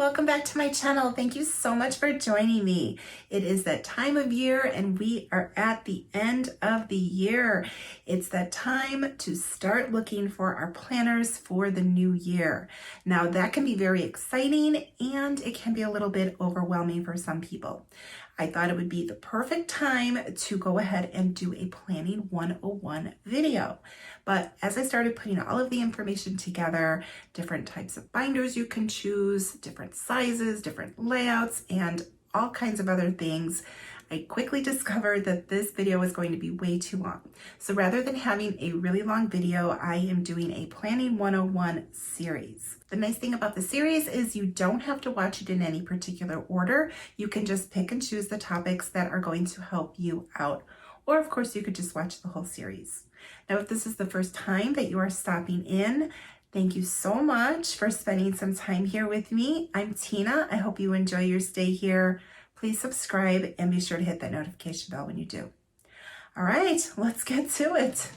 welcome back to my channel. Thank you so much for joining me. It is that time of year and we are at the end of the year. It's that time to start looking for our planners for the new year. Now that can be very exciting and it can be a little bit overwhelming for some people. I thought it would be the perfect time to go ahead and do a Planning 101 video. But as I started putting all of the information together, different types of binders you can choose, different sizes, different layouts, and all kinds of other things, I quickly discovered that this video was going to be way too long. So rather than having a really long video, I am doing a Planning 101 series. The nice thing about the series is you don't have to watch it in any particular order. You can just pick and choose the topics that are going to help you out. Or of course, you could just watch the whole series. Now, if this is the first time that you are stopping in, thank you so much for spending some time here with me. I'm Tina. I hope you enjoy your stay here. Please subscribe and be sure to hit that notification bell when you do. All right, let's get to it.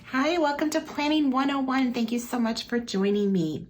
Hi, welcome to Planning 101. Thank you so much for joining me.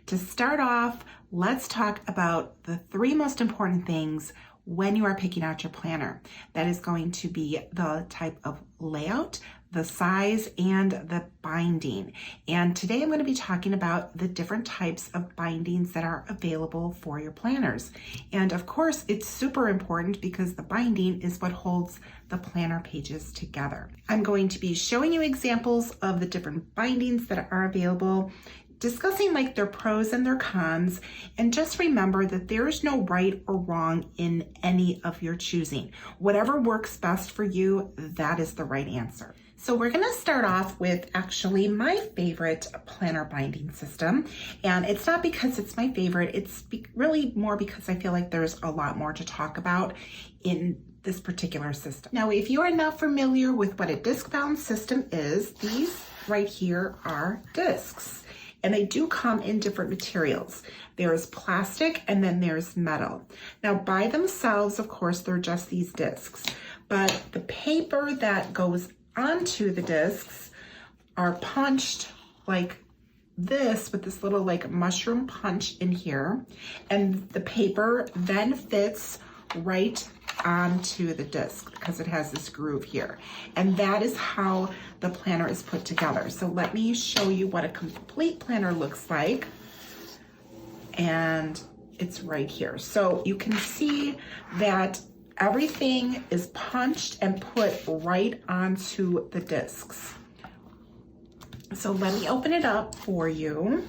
To start off, let's talk about the three most important things when you are picking out your planner. That is going to be the type of layout, the size, and the binding. And today I'm going to be talking about the different types of bindings that are available for your planners. And of course, it's super important because the binding is what holds the planner pages together. I'm going to be showing you examples of the different bindings that are available, discussing like their pros and their cons, and just remember that there is no right or wrong in any of your choosing. Whatever works best for you, that is the right answer. So we're gonna start off with actually my favorite planner binding system. And it's not because it's my favorite, it's really more because I feel like there's a lot more to talk about in this particular system. Now, if you are not familiar with what a disc-bound system is, these right here are discs. And they do come in different materials. There's plastic and then there's metal. Now by themselves, of course, they're just these discs, but the paper that goes onto the discs are punched like this with this little like mushroom punch in here. And the paper then fits right onto the disc because it has this groove here. And that is how the planner is put together. So let me show you what a complete planner looks like. And it's right here. So you can see that everything is punched and put right onto the discs. So let me open it up for you.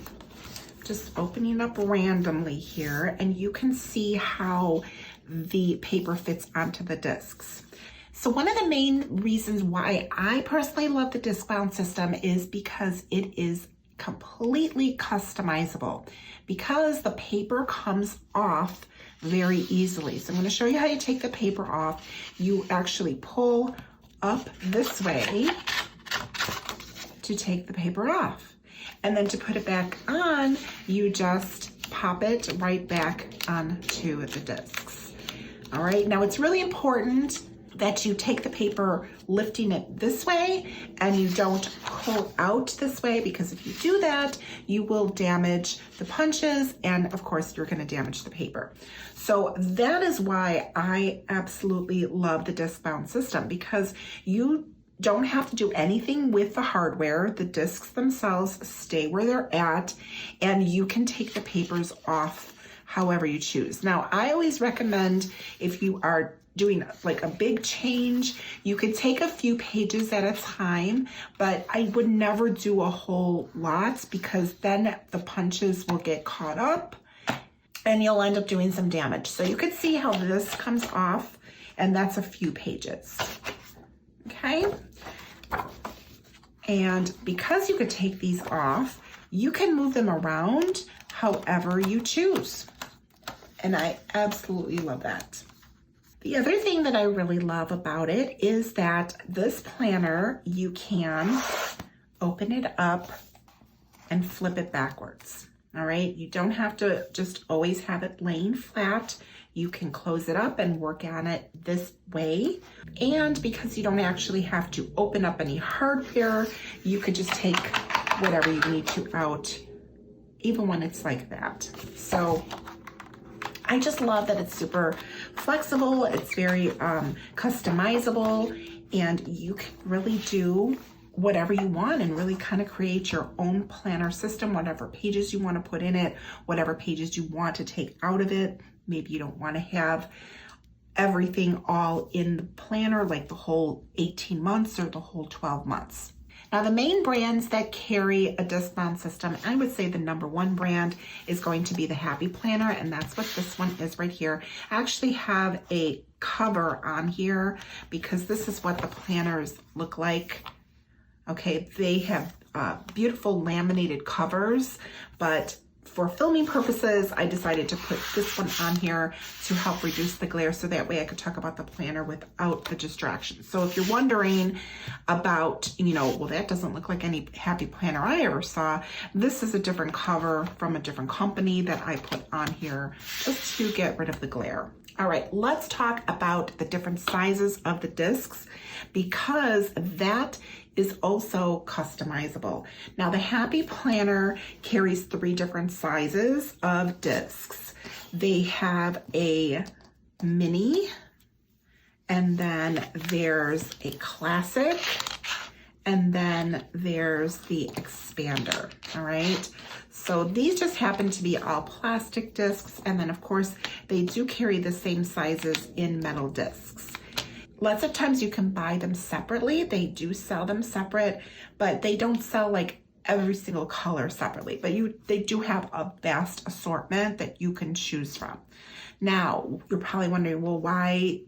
Just opening up randomly here, and you can see how the paper fits onto the discs. So one of the main reasons why I personally love the disc-bound system is because it is completely customizable, because the paper comes off very easily. So I'm going to show you how you take the paper off. You actually pull up this way to take the paper off. And then to put it back on, you just pop it right back onto the discs. All right, now it's really important that you take the paper lifting it this way and you don't pull out this way, because if you do that, you will damage the punches and of course you're going to damage the paper. So that is why I absolutely love the disc-bound system, because you don't have to do anything with the hardware. The discs themselves stay where they're at and you can take the papers off however you choose. Now, I always recommend, if you are doing like a big change, you could take a few pages at a time, but I would never do a whole lot because then the punches will get caught up and you'll end up doing some damage. So you could see how this comes off, and that's a few pages. Okay. And because you could take these off, you can move them around however you choose. And I absolutely love that. The other thing that I really love about it is that this planner, you can open it up and flip it backwards. All right, you don't have to just always have it laying flat. You can close it up and work on it this way. And because you don't actually have to open up any hardware, you could just take whatever you need to out even when it's like that. So I just love that it's super flexible. It's very customizable, and you can really do whatever you want and really kind of create your own planner system, whatever pages you want to put in it, whatever pages you want to take out of it. Maybe you don't want to have everything all in the planner, like the whole 18 months or the whole 12 months. Now, the main brands that carry a disc bound system, I would say the #1 brand is going to be the Happy Planner, and that's what this one is right here. I actually have a cover on here because this is what the planners look like. Okay, they have beautiful laminated covers, but for filming purposes, I decided to put this one on here to help reduce the glare, so that way I could talk about the planner without the distractions. So if you're wondering about, well, that doesn't look like any Happy Planner I ever saw, this is a different cover from a different company that I put on here just to get rid of the glare. All right, let's talk about the different sizes of the discs, because that is also customizable. Now, the Happy Planner carries 3 different sizes of discs. They have a mini, and then there's a classic, and then there's the expander, all right? So these just happen to be all plastic discs, and then of course, they do carry the same sizes in metal discs. Lots of times you can buy them separately. They do sell them separate, but they don't sell like every single color separately. But they do have a vast assortment that you can choose from. Now, you're probably wondering, well,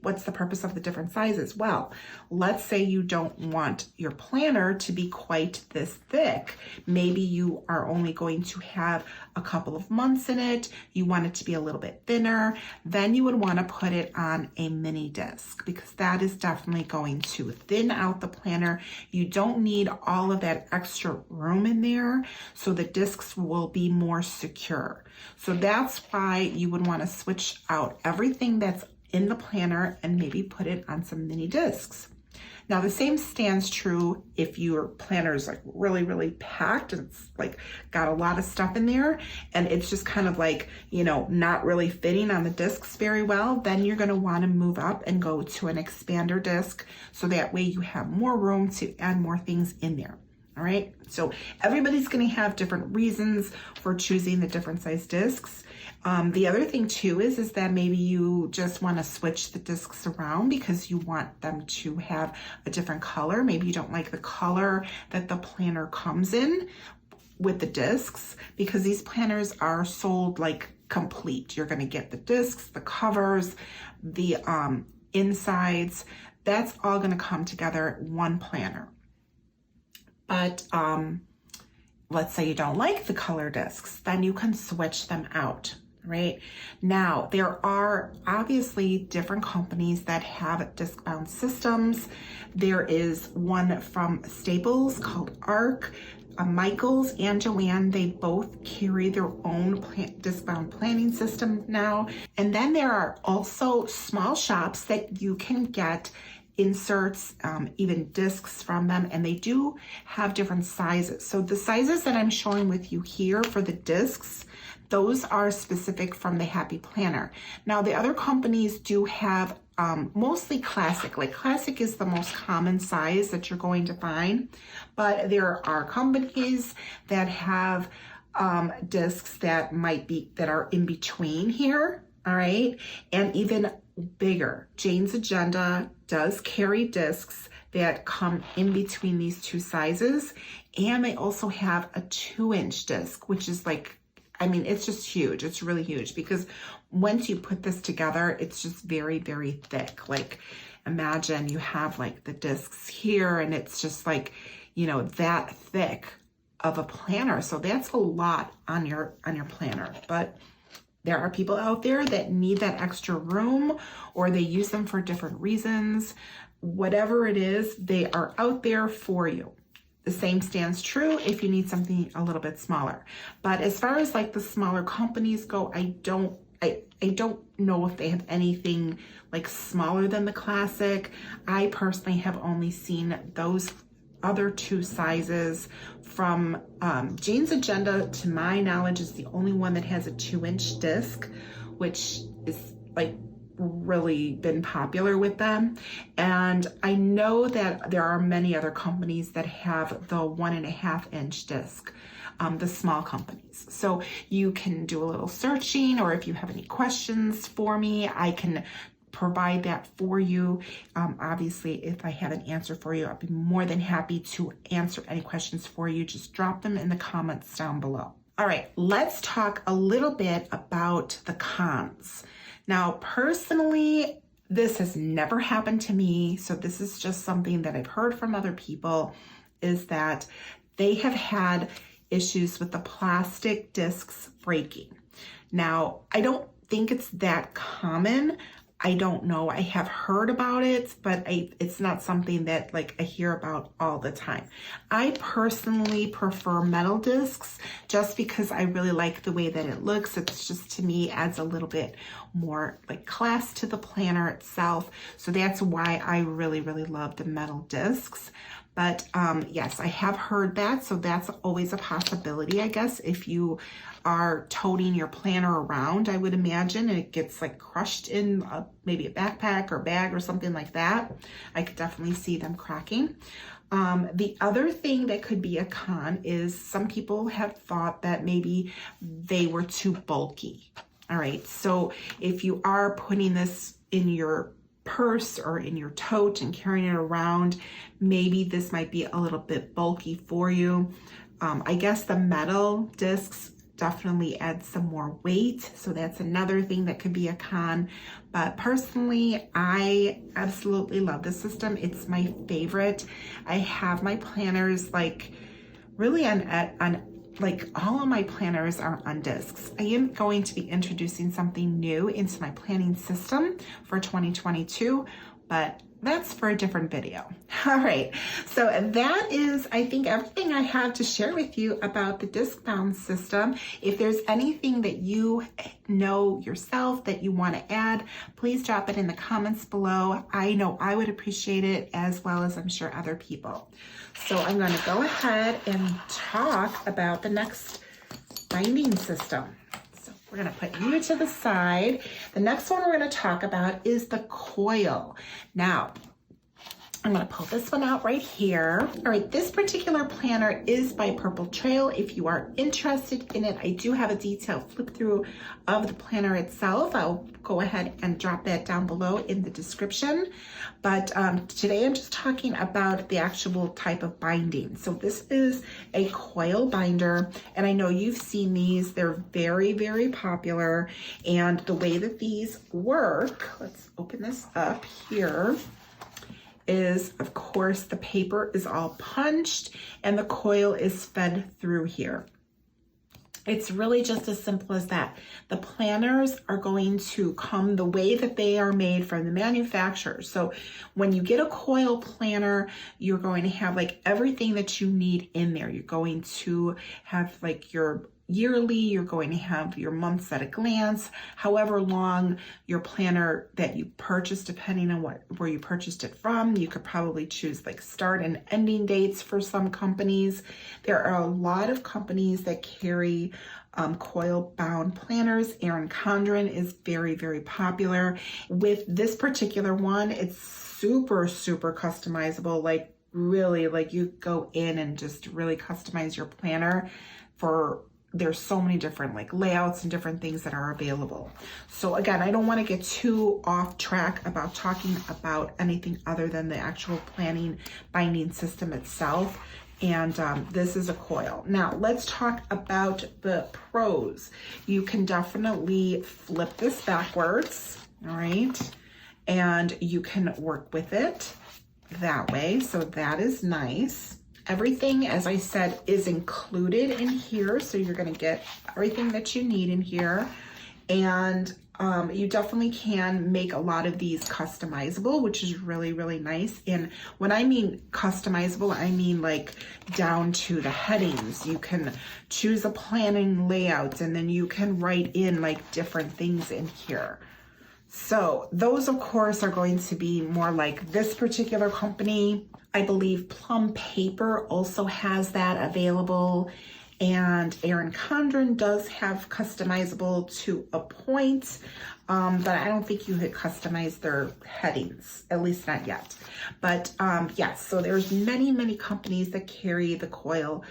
what's the purpose of the different sizes? Well, let's say you don't want your planner to be quite this thick. Maybe you are only going to have a couple of months in it. You want it to be a little bit thinner. Then you would want to put it on a mini disc, because that is definitely going to thin out the planner. You don't need all of that extra room in there, so the discs will be more secure. So that's why you would want to switch out everything that's in the planner and maybe put it on some mini discs. Now, the same stands true if your planner is like really, really packed and it's like got a lot of stuff in there and it's just kind of like, not really fitting on the discs very well. Then you're going to want to move up and go to an expander disc, so that way you have more room to add more things in there. All right, so everybody's going to have different reasons for choosing the different size discs. The other thing too is that maybe you just want to switch the discs around because you want them to have a different color. Maybe you don't like the color that the planner comes in with the discs, because these planners are sold like complete. You're going to get the discs, the covers, the insides. That's all going to come together in one planner. But let's say you don't like the color discs, then you can switch them out, right? Now, there are obviously different companies that have disc bound systems. There is one from Staples called ARC. Michaels and Joanne, they both carry their own disc bound planning system now. And then there are also small shops that you can get inserts, even discs from them, and they do have different sizes. So the sizes that I'm showing with you here for the discs, those are specific from the Happy Planner. Now, the other companies do have mostly classic. Like classic is the most common size that you're going to find, but there are companies that have discs that are in between here, all right, and even bigger. Jane's Agenda does carry discs that come in between these two sizes, and they also have a 2-inch disc, which is like, it's just huge. It's really huge, because once you put this together, it's just very, very thick. Like, imagine you have like the discs here, and it's just like, that thick of a planner. So that's a lot on your planner. But there are people out there that need that extra room, or they use them for different reasons. Whatever it is, they are out there for you. The same stands true if you need something a little bit smaller. But as far as like the smaller companies go, I don't know if they have anything like smaller than the classic. I personally have only seen those other two sizes. From Jane's Agenda, to my knowledge, is the only one that has a 2-inch disc, which is like really been popular with them. And I know that there are many other companies that have the 1.5-inch disc, the small companies. So you can do a little searching, or if you have any questions for me, I can provide that for you. Obviously, if I have an answer for you, I'll be more than happy to answer any questions for you. Just drop them in the comments down below. All right, let's talk a little bit about the cons. Now, personally, this has never happened to me, so this is just something that I've heard from other people, is that they have had issues with the plastic discs breaking. Now, I don't think it's that common. I don't know. I have heard about it, but it's not something that like I hear about all the time. I personally prefer metal discs just because I really like the way that it looks. It's just, to me, adds a little bit more like class to the planner itself. So that's why I really, really love the metal discs. But yes, I have heard that. So that's always a possibility, I guess, if you are toting your planner around, I would imagine, and it gets like crushed in maybe a backpack or bag or something like that. I could definitely see them cracking. The other thing that could be a con is some people have thought that maybe they were too bulky. All right, so if you are putting this in your purse or in your tote and carrying it around, maybe this might be a little bit bulky for you. I guess the metal discs definitely add some more weight, so that's another thing that could be a con. But personally, I absolutely love this system. It's my favorite. I have my planners like really on like all of my planners are on discs. I am going to be introducing something new into my planning system for 2022, but that's for a different video. All right, so that is, I think, everything I have to share with you about the disc bound system. If there's anything that you know yourself that you want to add, please drop it in the comments below. I know I would appreciate it, as well as I'm sure other people. So I'm going to go ahead and talk about the next binding system. We're going to put you to the side. The next one we're going to talk about is the coil. Now, I'm going to pull this one out right here. All right, this particular planner is by Purple Trail. If you are interested in it, I do have a detailed flip through of the planner itself. I'll go ahead and drop that down below in the description. But today I'm just talking about the actual type of binding. So this is a coil binder, and I know you've seen these. They're very, very popular. And the way that these work, let's open this up here, is, of course, the paper is all punched and the coil is fed through here. It's really just as simple as that. The planners are going to come the way that they are made from the manufacturer. So when you get a coil planner, you're going to have like everything that you need in there. You're going to have like your yearly, you're going to have your months at a glance, however long your planner that you purchased, depending on where you purchased it from. You could probably choose like start and ending dates for some companies. There are a lot of companies that carry coil bound planners. Erin Condren is very, very popular. With this particular one, it's super, super customizable. Like really, like you go in and just really customize your planner for, there's so many different like layouts and different things that are available. So again, I don't want to get too off track about talking about anything other than the actual planning binding system itself. And this is a coil. Now let's talk about the pros. You can definitely flip this backwards, all right? And you can work with it that way. So that is nice. Everything, as I said, is included in here. So you're going to get everything that you need in here. And you definitely can make a lot of these customizable, which is really, really nice. And when I mean customizable, I mean like down to the headings. You can choose a planning layout, and then you can write in like different things in here. So those, of course, are going to be more like this particular company. I believe Plum Paper also has that available, and Erin Condren does have customizable to a point, but I don't think you could customize their headings, at least not yet. But yes, so there's many companies that carry the coil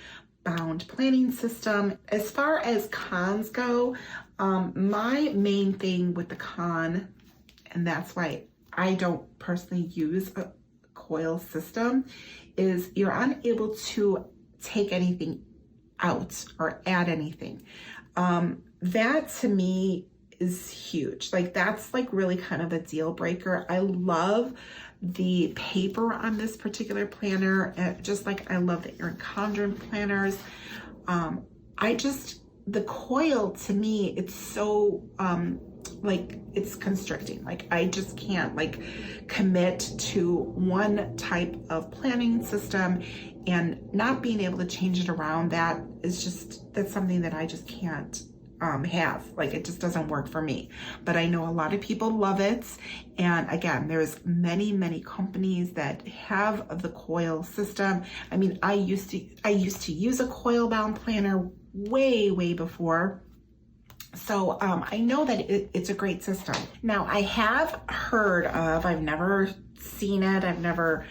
bound planning system. As far as cons go, my main thing with the con, and that's why I don't personally use a coil system, is you're unable to take anything out or add anything. That to me is huge. Like, that's like really kind of a deal breaker. I love the paper on this particular planner, just like I love the Erin Condren planners. The coil, to me, it's so like, it's constricting. Like, I just can't like commit to one type of planning system, and not being able to change it around, that's something that I just can't have. Like, it just doesn't work for me. But I know a lot of people love it, and again, there's many companies that have the coil system. I mean, I used to use a coil bound planner way before, so I know that it's a great system. Now, I have heard of, I've never seen it, I've never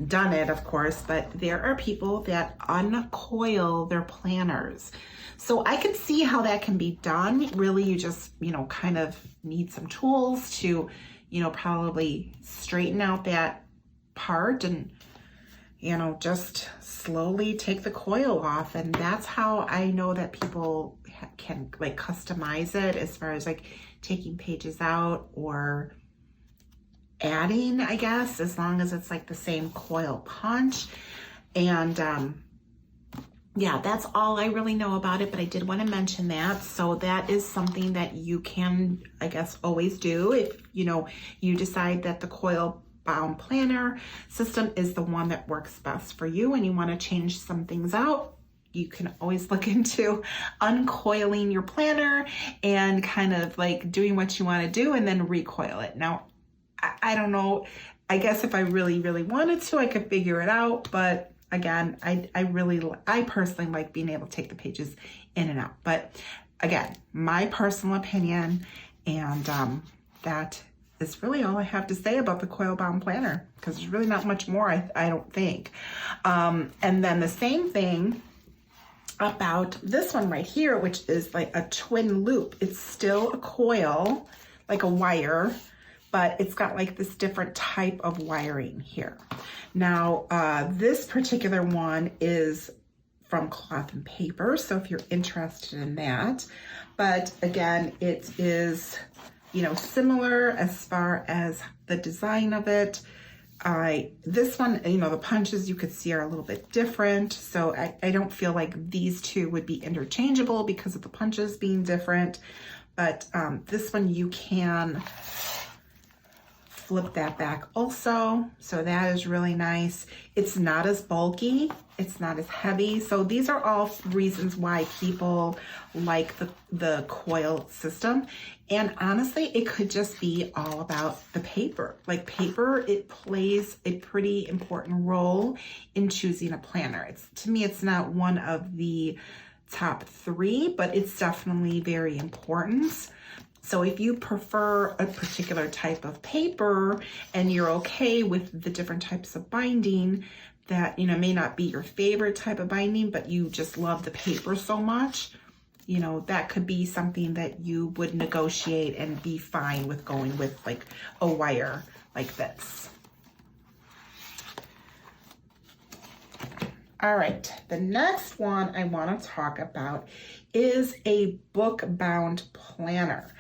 done it, of course, but there are people that uncoil their planners. So I can see how that can be done. Really, you just, kind of need some tools to, probably straighten out that part and, just slowly take the coil off. And that's how I know that people can like customize it, as far as like taking pages out or adding, I guess, as long as it's like the same coil punch. And yeah, that's all I really know about it, but I did want to mention that. So that is something that you can, I guess, always do if you decide that the coil bound planner system is the one that works best for you, and you want to change some things out. You can always look into uncoiling your planner and kind of like doing what you want to do, and then recoil it. Now, I don't know, I guess if I really wanted to, I could figure it out, but again, I personally like being able to take the pages in and out. But again, my personal opinion, and that is really all I have to say about the coil bound planner, because there's really not much more, I don't think. And then the same thing about this one right here, which is like a twin loop. It's still a coil, like a wire, but it's got like this different type of wiring here. Now, this particular one is from Cloth and Paper, so if you're interested in that. But again, it is, similar as far as the design of it. This one, the punches you could see are a little bit different, so I don't feel like these two would be interchangeable because of the punches being different. But this one, you can flip that back also, so that is really nice. It's not as bulky, it's not as heavy. So these are all reasons why people like the coil system. And honestly, it could just be all about the paper. Like, paper, it plays a pretty important role in choosing a planner. To me, it's not one of the top 3, but it's definitely very important. So if you prefer a particular type of paper and you're okay with the different types of binding that, may not be your favorite type of binding, but you just love the paper so much, that could be something that you would negotiate and be fine with going with, like a wire like this. All right, the next one I want to talk about is a book bound planner.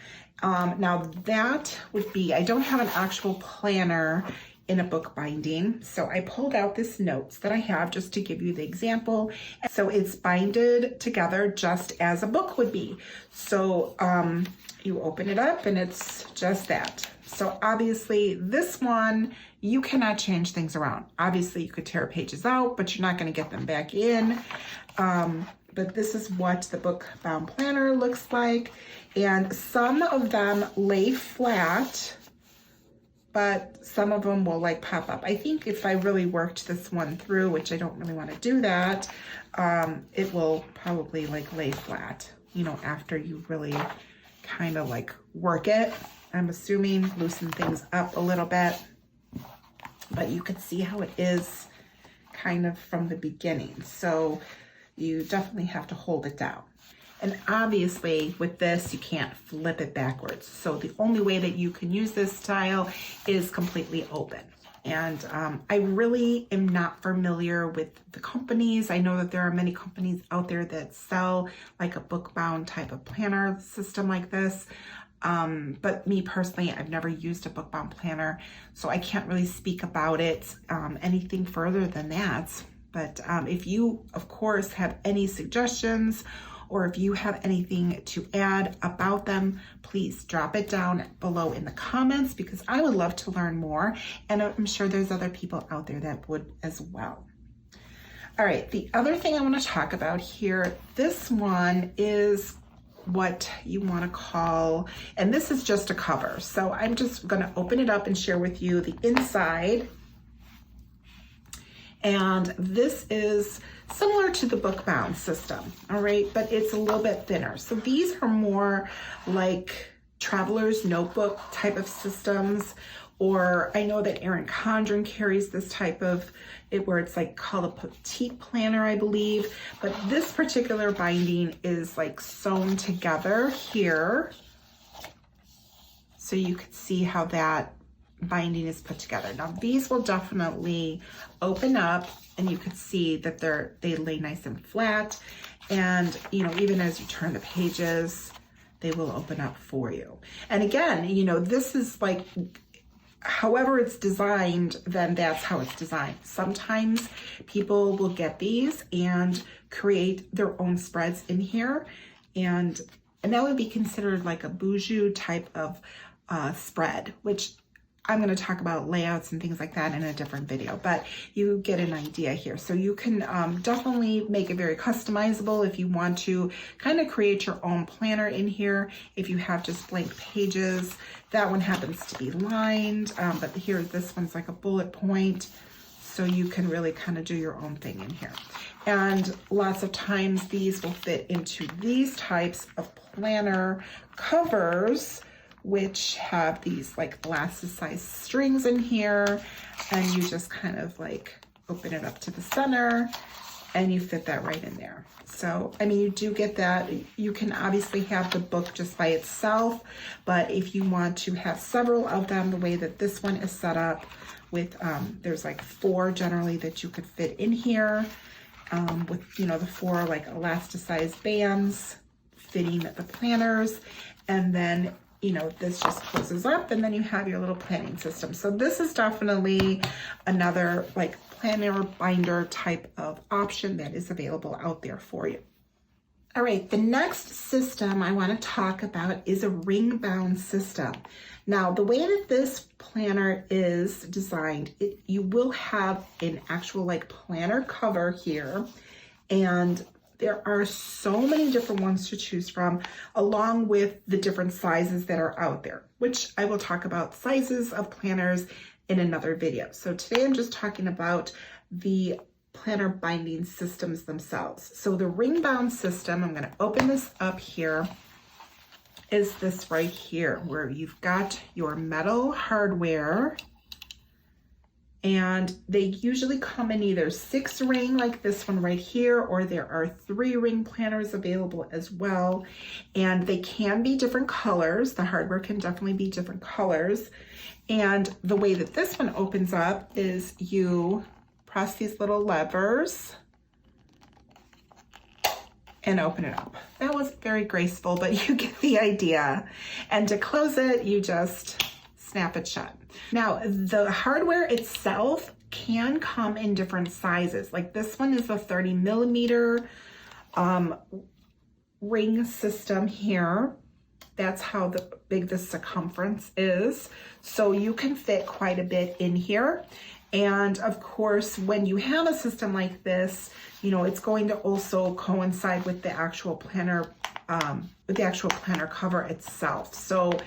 Now that would be, I don't have an actual planner in a book binding, so I pulled out this notes that I have just to give you the example. So it's binded together just as a book would be. So you open it up and it's just that. So obviously this one, you cannot change things around. Obviously you could tear pages out, but you're not going to get them back in. But this is what the book bound planner looks like. And some of them lay flat but some of them will like pop up. I think if I really worked this one through, which I don't really want to do that, it will probably like lay flat, you know, after you really kind of like work it. I'm assuming loosen things up a little bit, but you can see how it is kind of from the beginning. So you definitely have to hold it down. And obviously with this, you can't flip it backwards. So the only way that you can use this style is completely open. And I really am not familiar with the companies. I know that there are many companies out there that sell like a book bound type of planner system like this. But me personally, I've never used a book bound planner, so I can't really speak about it anything further than that. But if you, of course, have any suggestions, or if you have anything to add about them, please drop it down below in the comments, because I would love to learn more, and I'm sure there's other people out there that would as well. All right, the other thing I want to talk about here, this one is what you want to call, and this is just a cover. So I'm just going to open it up and share with you the inside. And this is similar to the book bound system, all right, but it's a little bit thinner. So these are more like traveler's notebook type of systems, or I know that Erin Condren carries this type of it where it's like called a petite planner, I believe, but this particular binding is like sewn together here. So you can see how that binding is put together. Now these will definitely open up, and you can see that they lay nice and flat, and you know, even as you turn the pages, they will open up for you. And again, you know, this is like however it's designed, then that's how it's designed. Sometimes people will get these and create their own spreads in here, and that would be considered like a bijou type of spread, which I'm going to talk about layouts and things like that in a different video, but you get an idea here. So you can definitely make it very customizable if you want to kind of create your own planner in here. If you have just blank pages, that one happens to be lined, but here, this one's like a bullet point. So you can really kind of do your own thing in here. And lots of times these will fit into these types of planner covers, which have these like elasticized strings in here, and you just kind of like open it up to the center and you fit that right in there. So, I mean, you do get that. You can obviously have the book just by itself, but if you want to have several of them, the way that this one is set up with, there's like 4 generally that you could fit in here, with, you know, the 4 like elasticized bands fitting the planners, and then you know, this just closes up, and then you have your little planning system. So this is definitely another like planner binder type of option that is available out there for you. All right, the next system I want to talk about is a ring bound system. Now, the way that this planner is designed, you will have an actual like planner cover here, and there are so many different ones to choose from, along with the different sizes that are out there, which I will talk about sizes of planners in another video. So today I'm just talking about the planner binding systems themselves. So the ring bound system, I'm going to open this up here, is this right here, where you've got your metal hardware, and they usually come in either 6 ring like this one right here, or there are 3 ring planners available as well, and they can be different colors. The hardware can definitely be different colors, and the way that this one opens up is you press these little levers and open it up. That was very graceful, but you get the idea. And to close it, you just snap it shut. Now, the hardware itself can come in different sizes. Like this one is a 30 millimeter ring system here. That's how big the circumference is. So you can fit quite a bit in here. And of course, when you have a system like this, you know, it's going to also coincide with the actual planner, cover itself. So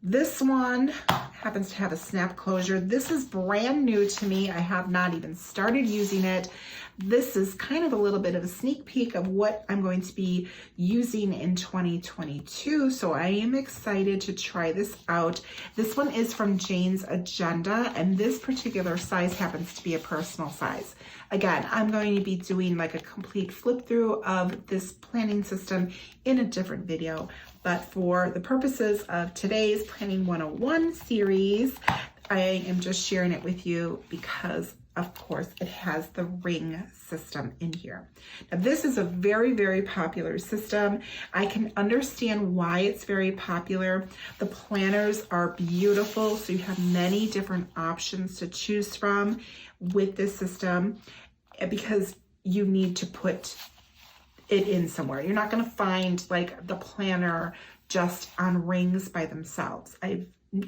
This one happens to have a snap closure. This is brand new to me. I have not even started using it. This is kind of a little bit of a sneak peek of what I'm going to be using in 2022. So I am excited to try this out. This one is from Jane's Agenda, and this particular size happens to be a personal size. Again, I'm going to be doing like a complete flip through of this planning system in a different video. But for the purposes of today's Planning 101 series, I am just sharing it with you because, of course, it has the ring system in here. Now, this is a very, very popular system. I can understand why it's very popular. The planners are beautiful, so you have many different options to choose from with this system because you need to put it in somewhere. You're not going to find like the planner just on rings by themselves.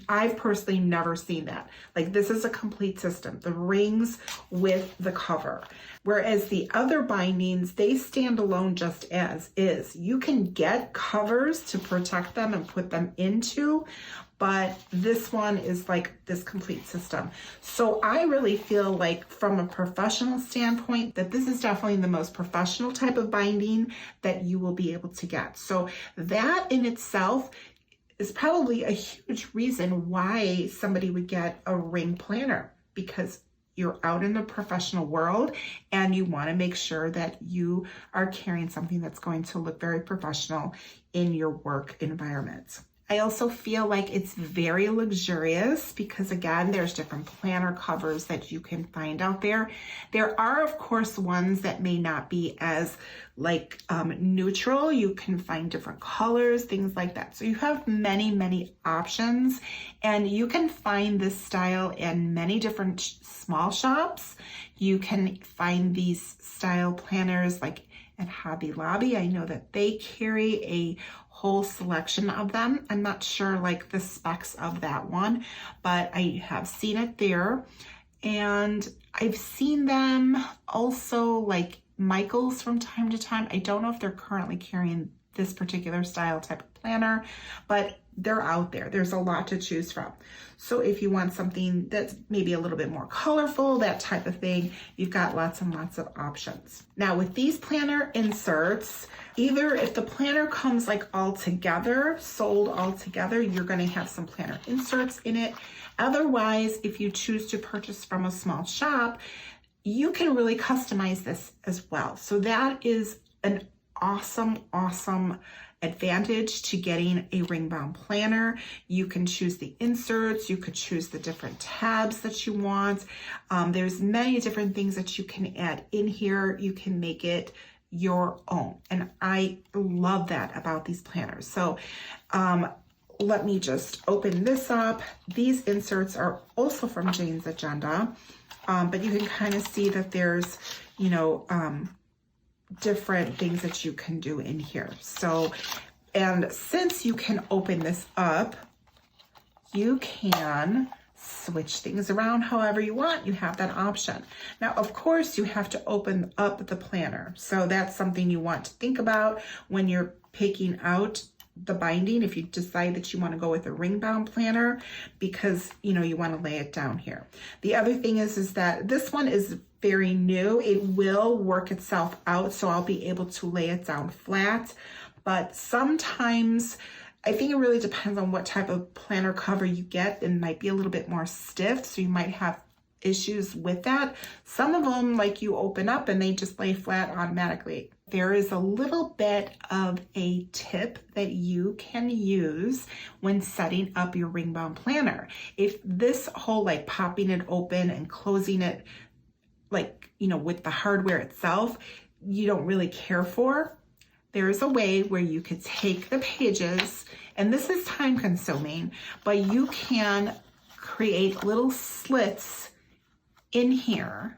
I've personally never seen that. Like, this is a complete system, the rings with the cover. Whereas the other bindings, they stand alone just as is. You can get covers to protect them and put them into, but this one is like this complete system. So I really feel like from a professional standpoint that this is definitely the most professional type of binding that you will be able to get. So that in itself is probably a huge reason why somebody would get a ring planner, because you're out in the professional world and you want to make sure that you are carrying something that's going to look very professional in your work environment. I also feel like it's very luxurious because, again, there's different planner covers that you can find out there. There are, of course, ones that may not be as like neutral. You can find different colors, things like that. So you have many, many options, and you can find this style in many different small shops. You can find these style planners like at Hobby Lobby. I know that they carry a whole selection of them. I'm not sure like the specs of that one, but I have seen it there. And I've seen them also like Michael's from time to time. I don't know if they're currently carrying this particular style type of planner, but they're out there. There's a lot to choose from. So if you want something that's maybe a little bit more colorful, that type of thing, you've got lots and lots of options. Now with these planner inserts, either if the planner comes like all together, sold all together, you're going to have some planner inserts in it. Otherwise, if you choose to purchase from a small shop, you can really customize this as well. So that is an awesome advantage to getting a ring bound planner. You can choose the inserts, you could choose the different tabs that you want. There's many different things that you can add in here. You can make it your own, and I love that about these planners. So let me just open this up. These inserts are also from Jane's Agenda, but you can kind of see that there's, you know, different things that you can do in here. So, and since you can open this up, you can switch things around however you want. You have that option. Now, of course, you have to open up the planner. So that's something you want to think about when you're picking out the binding, if you decide that you want to go with a ring bound planner, because, you know, you want to lay it down here. The other thing is that this one is very new. It will work itself out, so I'll be able to lay it down flat. But sometimes I think it really depends on what type of planner cover you get. It might be a little bit more stiff, so you might have issues with that. Some of them, like, you open up and they just lay flat automatically. There is a little bit of a tip that you can use when setting up your ring bound planner. If this whole like popping it open and closing it, like, you know, with the hardware itself, you don't really care for, there is a way where you could take the pages, and this is time consuming, but you can create little slits in here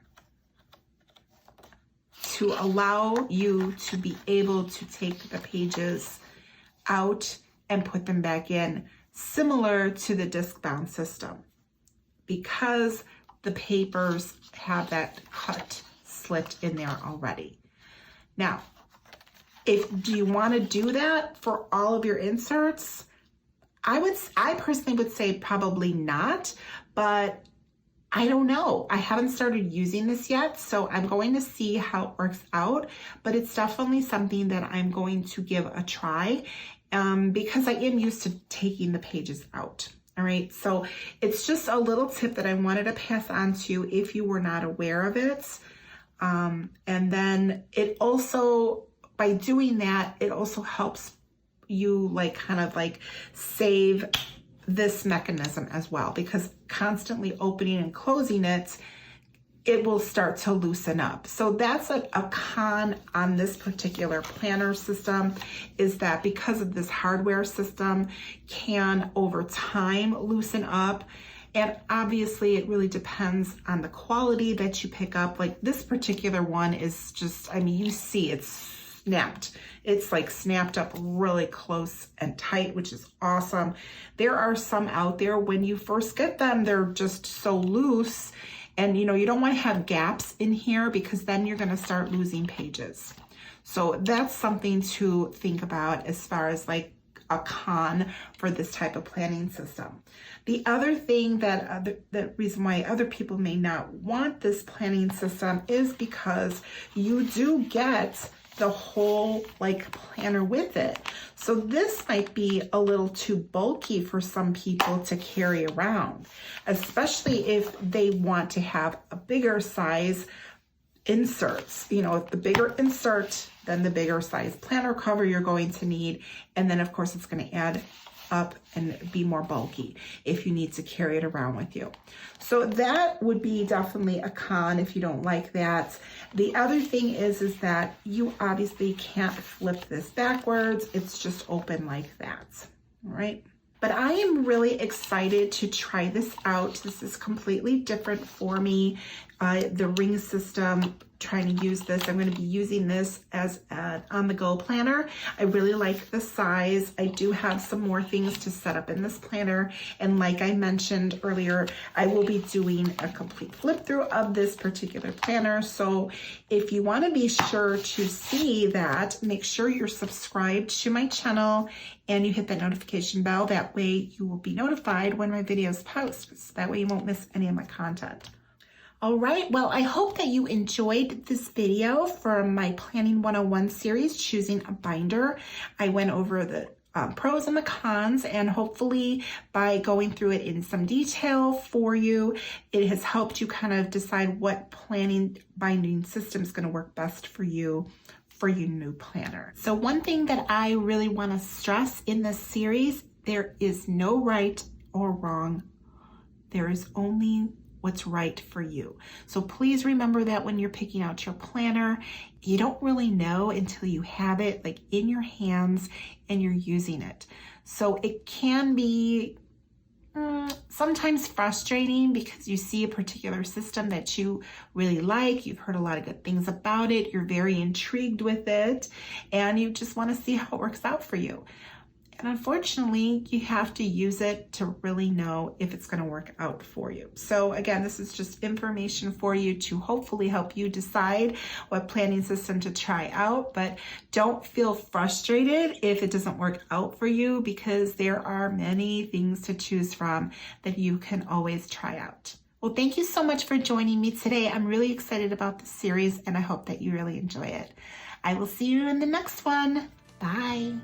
to allow you to be able to take the pages out and put them back in, similar to the disc bound system, because the papers have that cut slit in there already. Now, do you want to do that for all of your inserts? I personally would say probably not, but I don't know. I haven't started using this yet, so I'm going to see how it works out, but it's definitely something that I'm going to give a try because I am used to taking the pages out. All right, so it's just a little tip that I wanted to pass on to you if you were not aware of it. And then it also, by doing that, it also helps you like kind of like save this mechanism as well, because constantly opening and closing it, it will start to loosen up. So that's a con on this particular planner system, is that because of this hardware system can over time loosen up. And obviously it really depends on the quality that you pick up. Like this particular one is just, I mean, you see it's snapped. It's like snapped up really close and tight, which is awesome. There are some out there when you first get them, they're just so loose, and you know, you don't want to have gaps in here because then you're going to start losing pages. So that's something to think about as far as like a con for this type of planning system. The other thing that the reason why other people may not want this planning system is because you do get the whole like planner with it. So this might be a little too bulky for some people to carry around, especially if they want to have a bigger size inserts. You know, the bigger insert, then the bigger size planner cover you're going to need. And then of course it's going to add up and be more bulky if you need to carry it around with you. So that would be definitely a con if you don't like that. The other thing is that you obviously can't flip this backwards. It's just open like that, all right? But I am really excited to try this out. This is completely different for me. The ring system, trying to use this. I'm going to be using this as an on-the-go planner. I really like the size. I do have some more things to set up in this planner. And like I mentioned earlier, I will be doing a complete flip through of this particular planner. So if you want to be sure to see that, make sure you're subscribed to my channel and you hit that notification bell. That way you will be notified when my videos post. So that way you won't miss any of my content. All right, well, I hope that you enjoyed this video from my Planning 101 series, Choosing a Binder. I went over the pros and the cons, and hopefully by going through it in some detail for you, it has helped you kind of decide what planning binding system is going to work best for you for your new planner. So one thing that I really want to stress in this series, there is no right or wrong. There is only what's right for you. So please remember that when you're picking out your planner, you don't really know until you have it like in your hands and you're using it. So it can be sometimes frustrating because you see a particular system that you really like, you've heard a lot of good things about it, you're very intrigued with it, and you just want to see how it works out for you. And unfortunately, you have to use it to really know if it's going to work out for you. So again, this is just information for you to hopefully help you decide what planning system to try out. But don't feel frustrated if it doesn't work out for you, because there are many things to choose from that you can always try out. Well, thank you so much for joining me today. I'm really excited about this series and I hope that you really enjoy it. I will see you in the next one. Bye.